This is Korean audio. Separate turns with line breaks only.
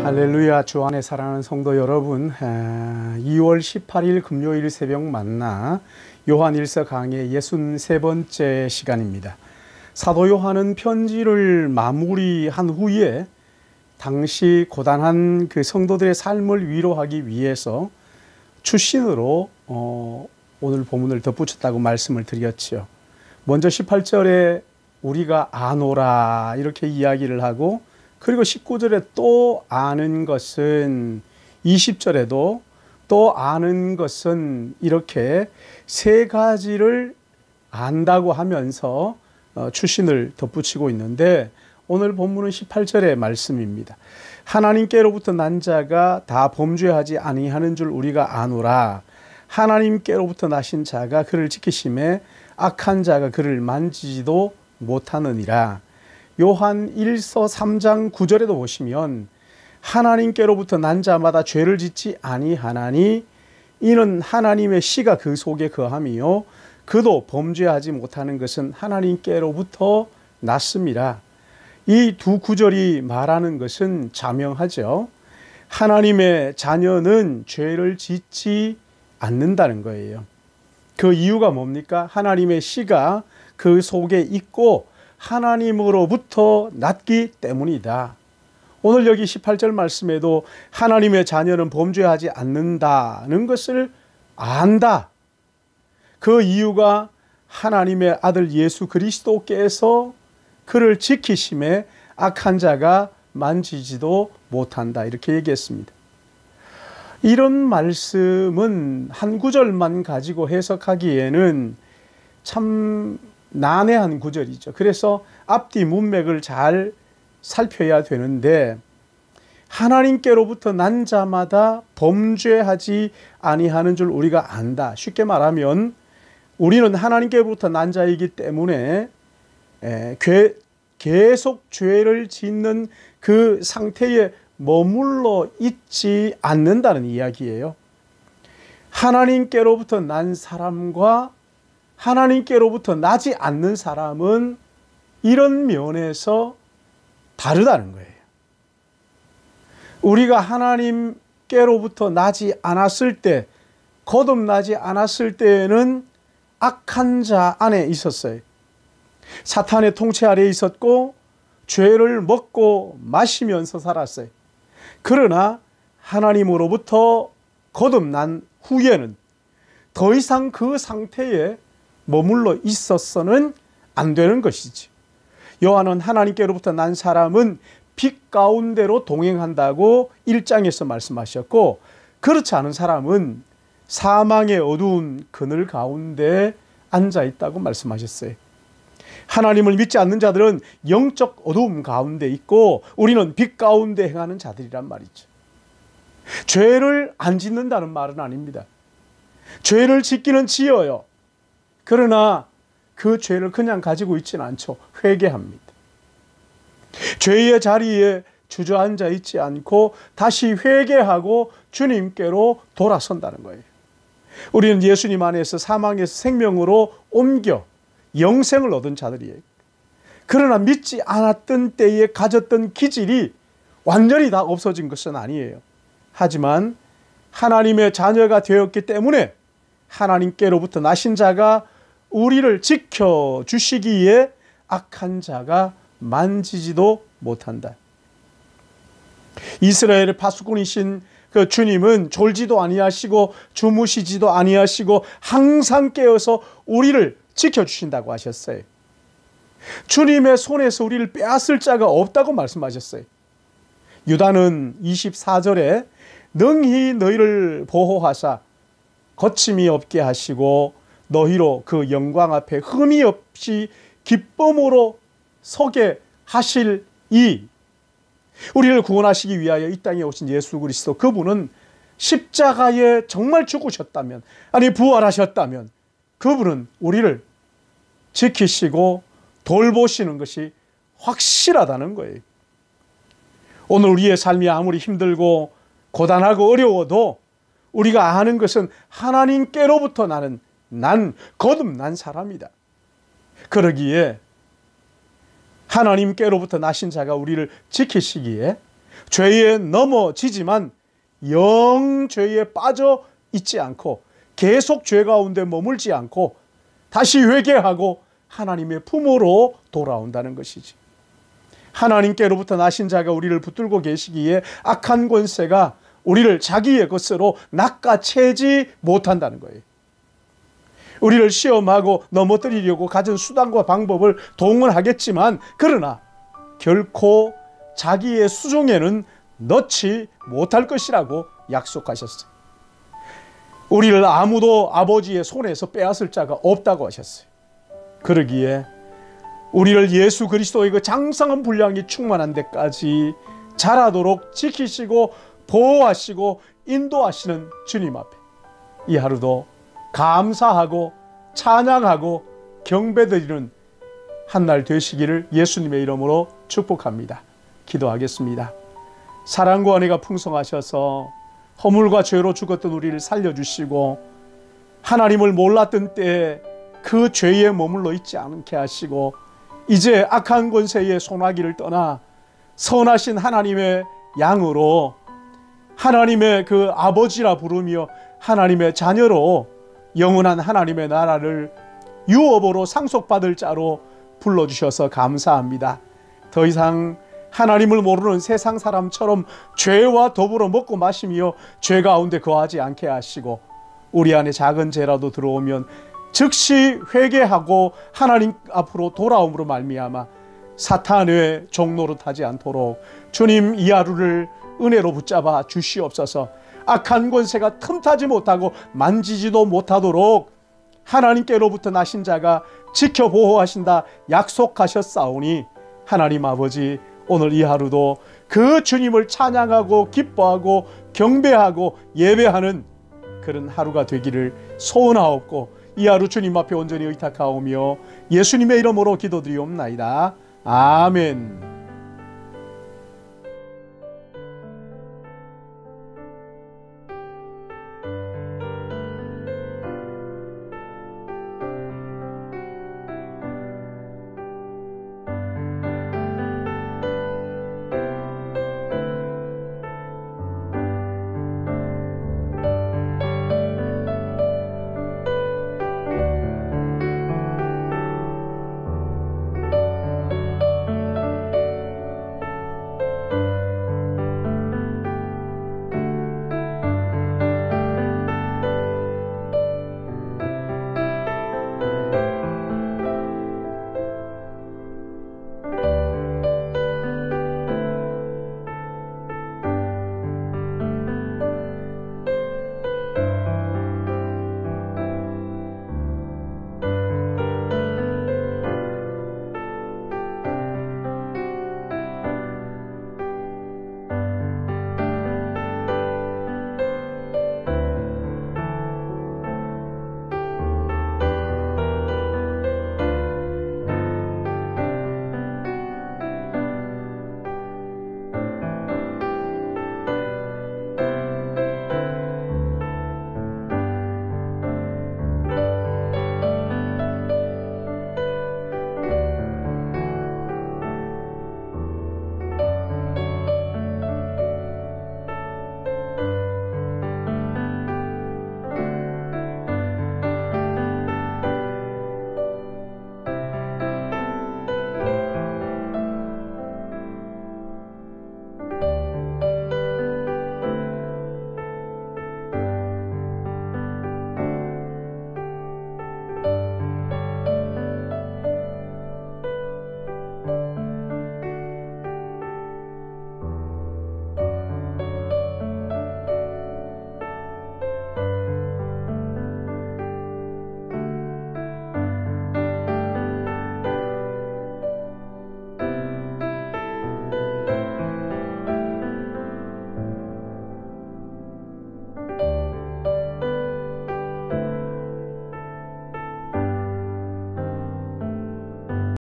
할렐루야. 주 안에 사랑하는 성도 여러분, 2월 18일 금요일 새벽 만나 요한일서 강의 63번째 시간입니다. 사도 요한은 편지를 마무리한 후에 당시 고단한 그 성도들의 삶을 위로하기 위해서 추신으로 오늘 본문을 덧붙였다고 말씀을 드렸죠. 먼저 18절에 우리가 아노라 이렇게 이야기를 하고, 그리고 19절에 또 아는 것은, 20절에도 또 아는 것은, 이렇게 세 가지를 안다고 하면서 추신을 덧붙이고 있는데, 오늘 본문은 18절의 말씀입니다. 하나님께로부터 난 자가 다 범죄하지 아니하는 줄 우리가 아노라. 하나님께로부터 나신 자가 그를 지키심에 악한 자가 그를 만지지도 못하느니라. 요한 1서 3장 9절에도 보시면 하나님께로부터 난 자마다 죄를 짓지 아니하나니 이는 하나님의 씨가 그 속에 거함이요 그도 범죄하지 못하는 것은 하나님께로부터 났음이라. 이 두 구절이 말하는 것은 자명하죠. 하나님의 자녀는 죄를 짓지 않는다는 거예요. 그 이유가 뭡니까? 하나님의 씨가 그 속에 있고 하나님으로부터 났기 때문이다. 오늘 여기 18절 말씀에도 하나님의 자녀는 범죄하지 않는다는 것을 안다. 그 이유가 하나님의 아들 예수 그리스도께서 그를 지키심에 악한 자가 만지지도 못한다. 이렇게 얘기했습니다. 이런 말씀은 한 구절만 가지고 해석하기에는 참 난해한 구절이죠. 그래서 앞뒤 문맥을 잘 살펴야 되는데, 하나님께로부터 난 자마다 범죄하지 아니하는 줄 우리가 안다. 쉽게 말하면 우리는 하나님께로부터 난 자이기 때문에 계속 죄를 짓는 그 상태에 머물러 있지 않는다는 이야기예요. 하나님께로부터 난 사람과 하나님께로부터 나지 않는 사람은 이런 면에서 다르다는 거예요. 우리가 하나님께로부터 나지 않았을 때, 거듭나지 않았을 때에는 악한 자 안에 있었어요. 사탄의 통치 아래에 있었고 죄를 먹고 마시면서 살았어요. 그러나 하나님으로부터 거듭난 후에는 더 이상 그 상태에 머물러 있어서는 안 되는 것이지. 요한은 하나님께로부터 난 사람은 빛 가운데로 동행한다고 1장에서 말씀하셨고, 그렇지 않은 사람은 사망의 어두운 그늘 가운데 앉아 있다고 말씀하셨어요. 하나님을 믿지 않는 자들은 영적 어두움 가운데 있고 우리는 빛 가운데 행하는 자들이란 말이죠. 죄를 안 짓는다는 말은 아닙니다. 죄를 짓기는 지어요. 그러나 그 죄를 그냥 가지고 있지는 않죠. 회개합니다. 죄의 자리에 주저앉아 있지 않고 다시 회개하고 주님께로 돌아선다는 거예요. 우리는 예수님 안에서 사망에서 생명으로 옮겨 영생을 얻은 자들이에요. 그러나 믿지 않았던 때에 가졌던 기질이 완전히 다 없어진 것은 아니에요. 하지만 하나님의 자녀가 되었기 때문에 하나님께로부터 나신 자가 우리를 지켜주시기에 악한 자가 만지지도 못한다. 이스라엘의 파수꾼이신 그 주님은 졸지도 아니하시고 주무시지도 아니하시고 항상 깨어서 우리를 지켜주신다고 하셨어요. 주님의 손에서 우리를 빼앗을 자가 없다고 말씀하셨어요. 유다는 24절에 능히 너희를 보호하사 거침이 없게 하시고 너희로 그 영광 앞에 흠이 없이 기쁨으로 서게 하실 이, 우리를 구원하시기 위하여 이 땅에 오신 예수 그리스도, 그분은 십자가에 정말 죽으셨다면, 아니 부활하셨다면 그분은 우리를 지키시고 돌보시는 것이 확실하다는 거예요. 오늘 우리의 삶이 아무리 힘들고 고단하고 어려워도 우리가 아는 것은 하나님께로부터 나는 난 거듭난 사람이다. 그러기에 하나님께로부터 나신 자가 우리를 지키시기에 죄에 넘어지지만 영 죄에 빠져 있지 않고 계속 죄 가운데 머물지 않고 다시 회개하고 하나님의 품으로 돌아온다는 것이지. 하나님께로부터 나신 자가 우리를 붙들고 계시기에 악한 권세가 우리를 자기의 것으로 낚아채지 못한다는 거예요. 우리를 시험하고 넘어뜨리려고 가진 수단과 방법을 동원하겠지만 그러나 결코 자기의 수종에는 넣지 못할 것이라고 약속하셨어요. 우리를 아무도 아버지의 손에서 빼앗을 자가 없다고 하셨어요. 그러기에 우리를 예수 그리스도의 그 장성한 분량이 충만한 데까지 자라도록 지키시고 보호하시고 인도하시는 주님 앞에 이 하루도 감사하고 찬양하고 경배드리는 한날 되시기를 예수님의 이름으로 축복합니다. 기도하겠습니다. 사랑과 은혜가 풍성하셔서 허물과 죄로 죽었던 우리를 살려주시고 하나님을 몰랐던 때에 그 죄에 머물러 있지 않게 하시고 이제 악한 권세의 소나기를 떠나 선하신 하나님의 양으로 하나님의 그 아버지라 부르며 하나님의 자녀로 영원한 하나님의 나라를 유업으로 상속받을 자로 불러주셔서 감사합니다. 더 이상 하나님을 모르는 세상 사람처럼 죄와 더불어 먹고 마시며 죄 가운데 거하지 않게 하시고 우리 안에 작은 죄라도 들어오면 즉시 회개하고 하나님 앞으로 돌아옴으로 말미암아 사탄의 종노릇하지 않도록 주님 이 하루를 은혜로 붙잡아 주시옵소서. 악한 권세가 틈타지 못하고 만지지도 못하도록 하나님께로부터 나신 자가 지켜 보호하신다 약속하셨사오니 하나님 아버지 오늘 이 하루도 그 주님을 찬양하고 기뻐하고 경배하고 예배하는 그런 하루가 되기를 소원하옵고 이 하루 주님 앞에 온전히 의탁하오며 예수님의 이름으로 기도드리옵나이다. 아멘.